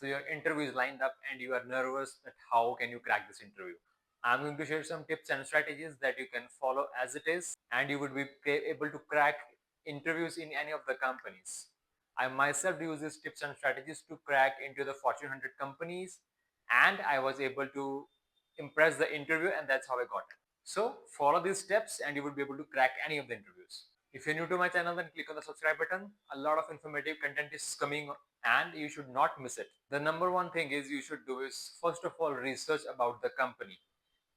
So your interview is lined up and you are nervous that how can you crack this interview. I'm going to share some tips and strategies that you can follow as it is, and you would be able to crack interviews in any of the companies. I myself use these tips and strategies to crack into the Fortune 100 companies, and I was able to impress the interview, and that's how I got it. So follow these steps and you will be able to crack any of the interviews. If you're new to my channel, then click on the subscribe button. A lot of informative content is coming and you should not miss it. The number one thing is you should do is first of all research about the company.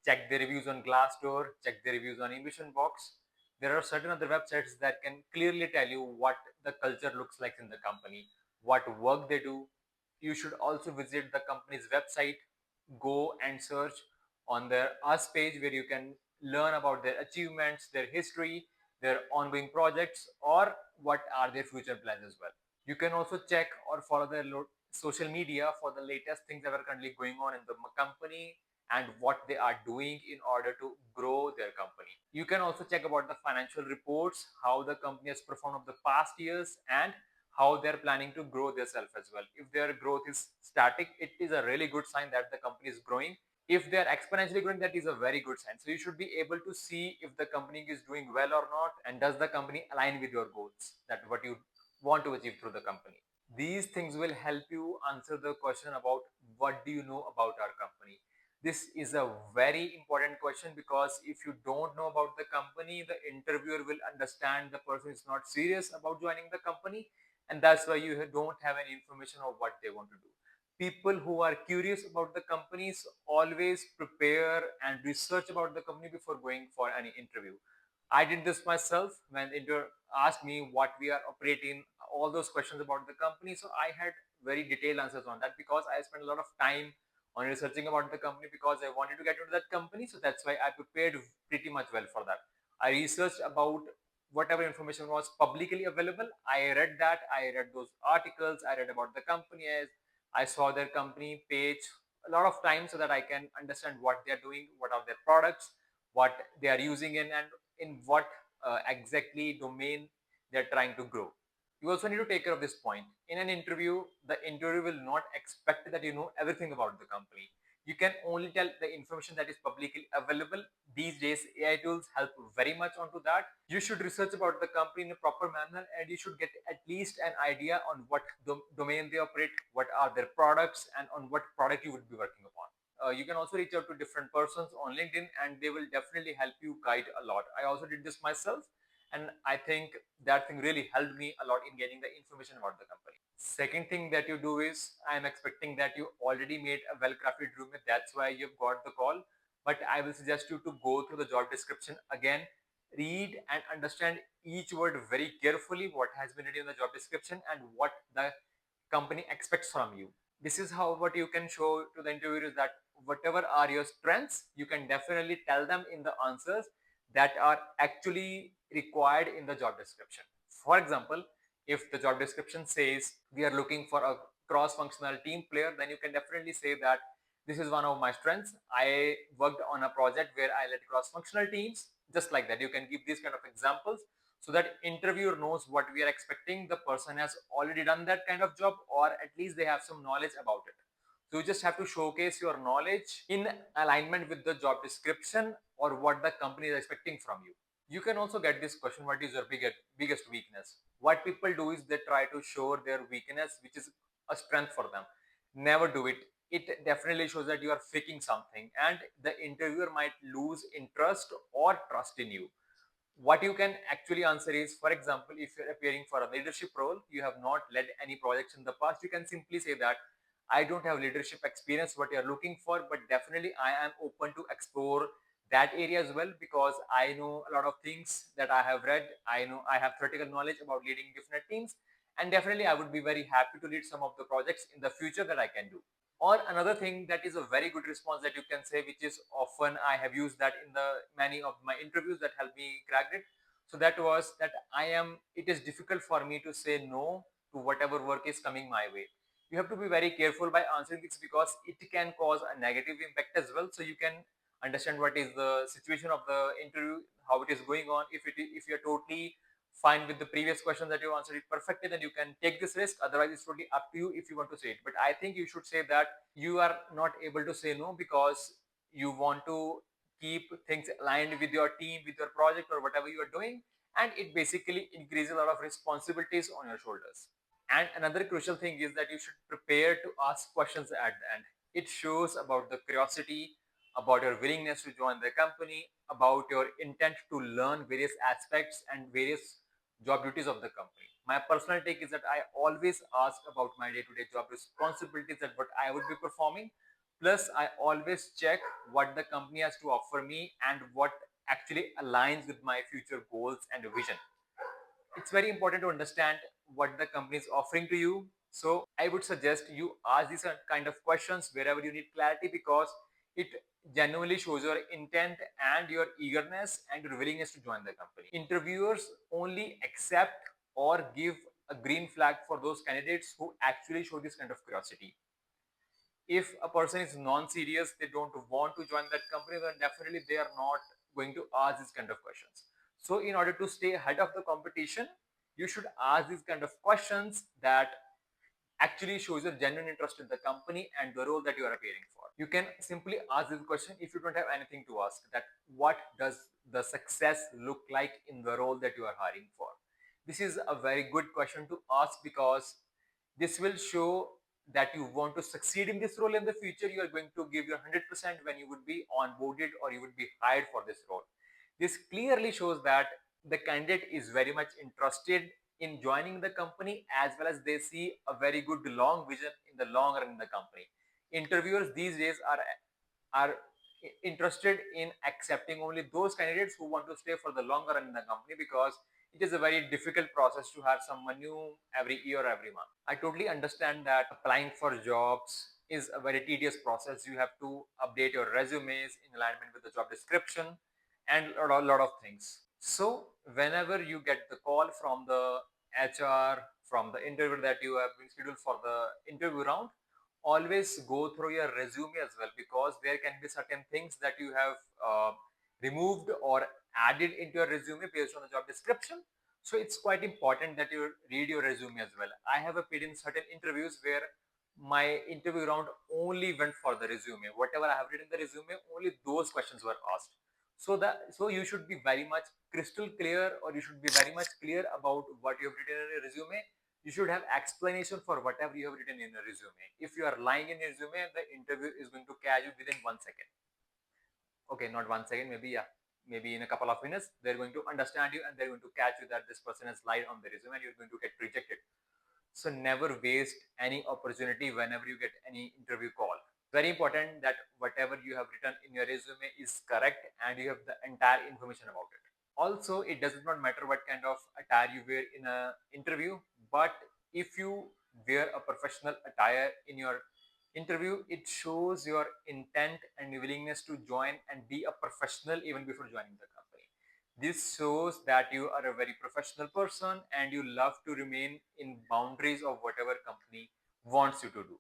Check the reviews on Glassdoor, check the reviews on Ambition Box. There are certain other websites that can clearly tell you what the culture looks like in the company, what work they do. You should also visit the company's website, go and search on their Us page where you can learn about their achievements, their history, their ongoing projects, or what are their future plans as well. You can also check or follow their social media for the latest things that are currently going on in the company and what they are doing in order to grow their company. You can also check about the financial reports, how the company has performed over the past years, and how they're planning to grow themselves as well. If their growth is static, it is a really good sign that the company is growing. If they're exponentially growing, that is a very good sign. So you should be able to see if the company is doing well or not, and does the company align with your goals, that what you want to achieve through the company. These things will help you answer the question about what do you know about our company. This is a very important question because if you don't know about the company, the interviewer will understand the person is not serious about joining the company, and that's why you don't have any information of what they want to do. People who are curious about the companies always prepare and research about the company before going for any interview. I did this myself when the interviewer asked me what we are operating, all those questions about the company. So I had very detailed answers on that because I spent a lot of time on researching about the company because I wanted to get into that company. So that's why I prepared pretty much well for that. I researched about whatever information was publicly available. I read that. I read those articles. I read about the company. I saw their company page a lot of times so that I can understand what they are doing, what are their products, what they are using in, and in what exactly domain they're trying to grow. You also need to take care of this point. In an interview, the interviewer will not expect that you know everything about the company. You can only tell the information that is publicly available. These days, AI tools help very much onto that. You should research about the company in a proper manner and you should get at least an idea on what domain they operate, what are their products, and on what product you would be working upon. You can also reach out to different persons on LinkedIn and they will definitely help you guide a lot. I also did this myself and I think that thing really helped me a lot in getting the information about the company. Second thing that you do is, I'm expecting that you already made a well-crafted resume. That's why you've got the call. But I will suggest you to go through the job description again, read and understand each word very carefully, what has been written in the job description and what the company expects from you. This is how what you can show to the interviewer is that whatever are your strengths, you can definitely tell them in the answers that are actually required in the job description. For example, if the job description says we are looking for a cross-functional team player, then you can definitely say that this is one of my strengths. I worked on a project where I led cross-functional teams. Just like that, you can give these kind of examples so that interviewer knows what we are expecting. The person has already done that kind of job, or at least they have some knowledge about it. So you just have to showcase your knowledge in alignment with the job description or what the company is expecting from you. You can also get this question, what is your biggest weakness? What people do is they try to show their weakness, which is a strength for them. Never do it. It definitely shows that you are faking something and the interviewer might lose interest or trust in you. What you can actually answer is, for example, if you're appearing for a leadership role, you have not led any projects in the past, you can simply say that I don't have leadership experience what you're looking for, but definitely I am open to explore that area as well because I know a lot of things that I have read. I know I have theoretical knowledge about leading different teams, and definitely I would be very happy to lead some of the projects in the future that I can do. Or another thing that is a very good response that you can say, which is often I have used that in the many of my interviews that helped me crack it. So that was that it is difficult for me to say no to whatever work is coming my way. You have to be very careful by answering this because it can cause a negative impact as well. So you can understand what is the situation of the interview, how it is going on. If you're totally fine with the previous question that you answered it perfectly, then you can take this risk. Otherwise, it's totally up to you if you want to say it. But I think you should say that you are not able to say no because you want to keep things aligned with your team, with your project, or whatever you are doing. And it basically increases a lot of responsibilities on your shoulders. And another crucial thing is that you should prepare to ask questions at the end. It shows about the curiosity, about your willingness to join the company, about your intent to learn various aspects and various job duties of the company. My personal take is that I always ask about my day-to-day job responsibilities and what I would be performing. Plus, I always check what the company has to offer me and what actually aligns with my future goals and vision. It's very important to understand what the company is offering to you. So I would suggest you ask these kind of questions wherever you need clarity, because it genuinely shows your intent and your eagerness and your willingness to join the company. Interviewers only accept or give a green flag for those candidates who actually show this kind of curiosity. If a person is non-serious, they don't want to join that company, then definitely they are not going to ask these kind of questions. So in order to stay ahead of the competition, you should ask these kind of questions that actually shows your genuine interest in the company and the role that you are appearing for. You can simply ask this question if you don't have anything to ask, that what does the success look like in the role that you are hiring for. This is a very good question to ask, because this will show that you want to succeed in this role in the future. You are going to give your 100% when you would be onboarded or you would be hired for this role. This clearly shows that the candidate is very much interested in joining the company, as well as they see a very good long vision in the long run in the company. Interviewers these days are interested in accepting only those candidates who want to stay for the longer run in the company, because it is a very difficult process to hire someone new every year or every month. I totally understand that applying for jobs is a very tedious process. You have to update your resumes in alignment with the job description and a lot of things. So whenever you get the call from the HR, from the interviewer that you have been scheduled for the interview round, always go through your resume as well, because there can be certain things that you have removed or added into your resume based on the job description. So it's quite important that you read your resume as well. I have appeared in certain interviews where my interview round only went for the resume. Whatever I have written in the resume, only those questions were asked. So you should be very much crystal clear, or you should be very much clear about what you have written in your resume. You should have explanation for whatever you have written in your resume. If you are lying in your resume, the interview is going to catch you within 1 second. Okay, not 1 second, maybe, yeah, maybe in a couple of minutes, they're going to understand you and they're going to catch you that this person has lied on the resume and you're going to get rejected. So never waste any opportunity whenever you get any interview call. Very important that whatever you have written in your resume is correct and you have the entire information about it. Also, it does not matter what kind of attire you wear in a interview, but if you wear a professional attire in your interview, it shows your intent and willingness to join and be a professional even before joining the company. This shows that you are a very professional person and you love to remain in boundaries of whatever company wants you to do.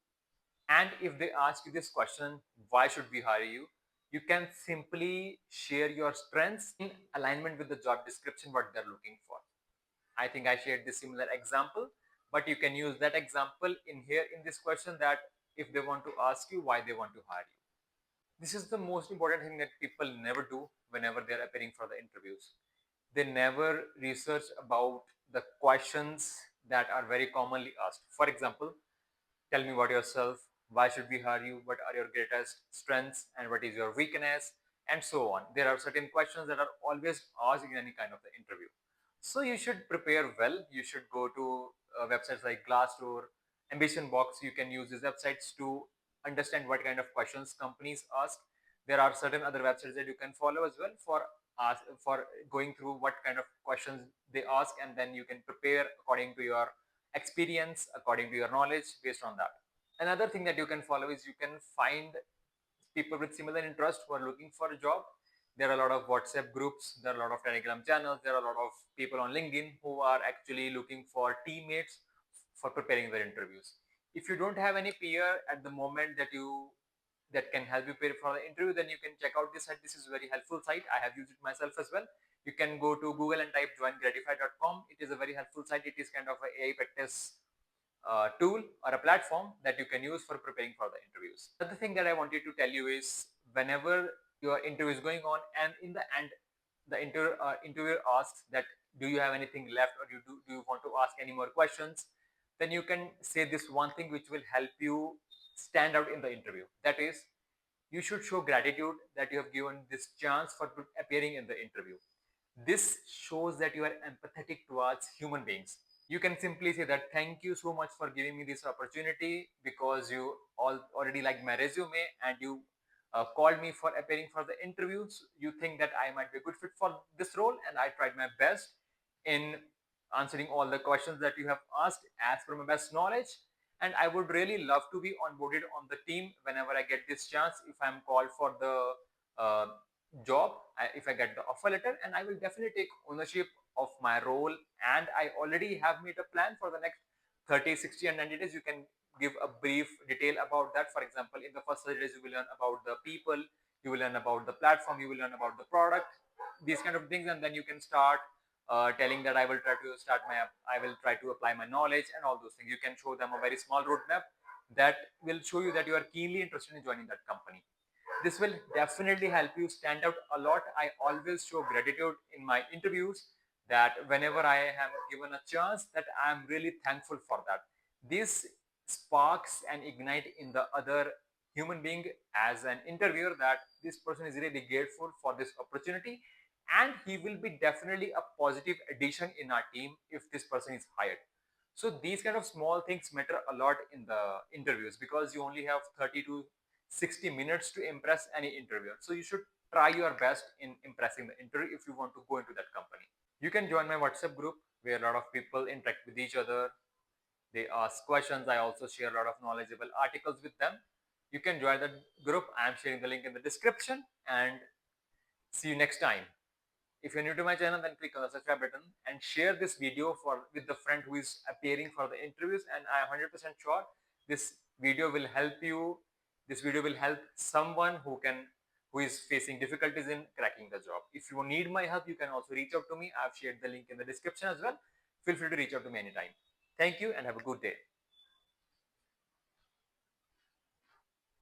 And if they ask you this question, why should we hire you? You can simply share your strengths in alignment with the job description, what they're looking for. I think I shared this similar example, but you can use that example in here in this question, that if they want to ask you why they want to hire you. This is the most important thing that people never do whenever they're appearing for the interviews. They never research about the questions that are very commonly asked. For example, tell me about yourself, why should we hire you, what are your greatest strengths, and what is your weakness, and so on. There are certain questions that are always asked in any kind of the interview. So you should prepare well. You should go to websites like Glassdoor, Ambition Box. You can use these websites to understand what kind of questions companies ask. There are certain other websites that you can follow as well for going through what kind of questions they ask, and then you can prepare according to your experience, according to your knowledge, based on that. Another thing that you can follow is you can find people with similar interest who are looking for a job. There are a lot of WhatsApp groups, there are a lot of Telegram channels, there are a lot of people on LinkedIn who are actually looking for teammates for preparing their interviews. If you don't have any peer at the moment that you that can help you prepare for the interview, then you can check out this site. This is a very helpful site. I have used it myself as well. You can go to Google and type joingratify.com. It is a very helpful site. It is kind of a AI practice tool or a platform that you can use for preparing for the interviews. Another thing that I wanted to tell you is whenever your interview is going on and in the end the interviewer asks that do you have anything left or do you want to ask any more questions, then you can say this one thing which will help you stand out in the interview. That is, you should show gratitude that you have given this chance for appearing in the interview. This shows that you are empathetic towards human beings. You can simply say that thank you so much for giving me this opportunity because you already like my resume and you called me for appearing for the interviews. You think that I might be a good fit for this role, and I tried my best in answering all the questions that you have asked as per my best knowledge. And I would really love to be onboarded on the team whenever I get this chance. If I'm called for the job, if I get the offer letter, and I will definitely take ownership of my role. And I already have made a plan for the next 30, 60, and 90 days. You can give a brief detail about that. For example, in the first 30 days, you will learn about the people, you will learn about the platform, you will learn about the product, these kind of things, and then you can start telling that I will try to I will try to apply my knowledge and all those things. You can show them a very small roadmap that will show you that you are keenly interested in joining that company. This will definitely help you stand out a lot. I always show gratitude in my interviews, that whenever I am given a chance, that I am really thankful for that. This sparks and ignite in the other human being as an interviewer that this person is really grateful for this opportunity, and he will be definitely a positive addition in our team if this person is hired. So these kind of small things matter a lot in the interviews, because you only have 30 to 60 minutes to impress any interviewer. So you should try your best in impressing the interviewer if you want to go into that company. You can join my WhatsApp group where a lot of people interact with each other. They ask questions. I also share a lot of knowledgeable articles with them. You can join the group. I am sharing the link in the description, and see you next time. If you're new to my channel, then click on the subscribe button and share this video with the friend who is appearing for the interviews. And I am 100% sure this video will help you. This video will help someone who is facing difficulties in cracking the job. If you need my help, you can also reach out to me. I've shared the link in the description as well. Feel free to reach out to me anytime. Thank you and have a good day.